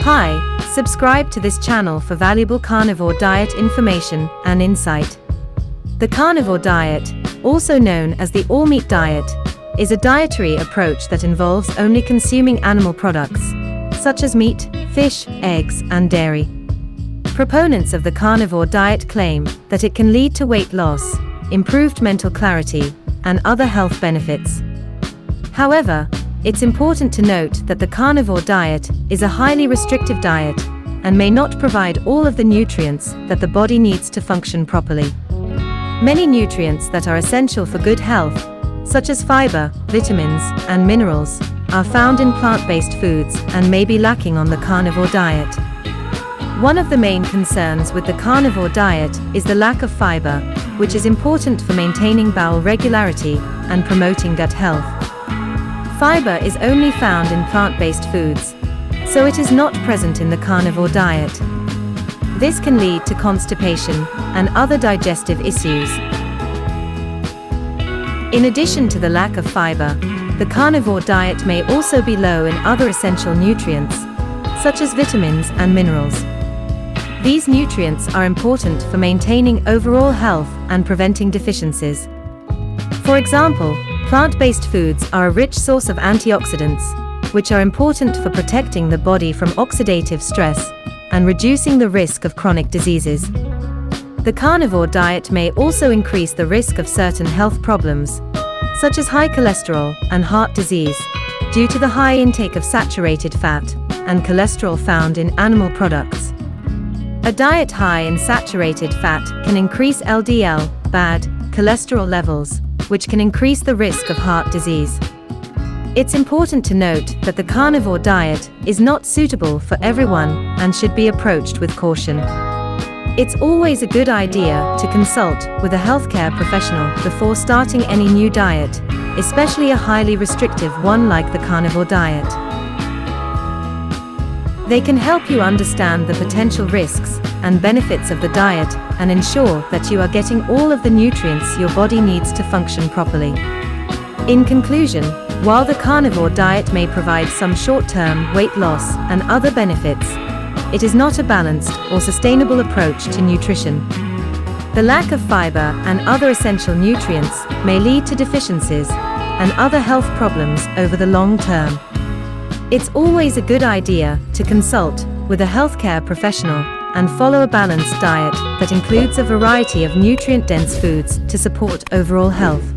Hi, subscribe to this channel for valuable carnivore diet information and insight. The carnivore diet, also known as the all-meat diet, is a dietary approach that involves only consuming animal products, such as meat, fish, eggs, and dairy. Proponents of the carnivore diet claim that it can lead to weight loss, improved mental clarity, and other health benefits. However, it's important to note that the carnivore diet is a highly restrictive diet and may not provide all of the nutrients that the body needs to function properly. Many nutrients that are essential for good health, such as fiber, vitamins, and minerals, are found in plant-based foods and may be lacking on the carnivore diet. One of the main concerns with the carnivore diet is the lack of fiber, which is important for maintaining bowel regularity and promoting gut health. Fiber is only found in plant-based foods, so it is not present in the carnivore diet. This can lead to constipation and other digestive issues. In addition to the lack of fiber, the carnivore diet may also be low in other essential nutrients, such as vitamins and minerals. These nutrients are important for maintaining overall health and preventing deficiencies. For example, plant-based foods are a rich source of antioxidants, which are important for protecting the body from oxidative stress and reducing the risk of chronic diseases. The carnivore diet may also increase the risk of certain health problems, such as high cholesterol and heart disease, due to the high intake of saturated fat and cholesterol found in animal products. A diet high in saturated fat can increase LDL, bad cholesterol levels, which can increase the risk of heart disease. It's important to note that the carnivore diet is not suitable for everyone and should be approached with caution. It's always a good idea to consult with a healthcare professional before starting any new diet, especially a highly restrictive one like the carnivore diet. They can help you understand the potential risks and benefits of the diet and ensure that you are getting all of the nutrients your body needs to function properly. In conclusion, while the carnivore diet may provide some short-term weight loss and other benefits, it is not a balanced or sustainable approach to nutrition. The lack of fiber and other essential nutrients may lead to deficiencies and other health problems over the long term. It's always a good idea to consult with a healthcare professional and follow a balanced diet that includes a variety of nutrient-dense foods to support overall health.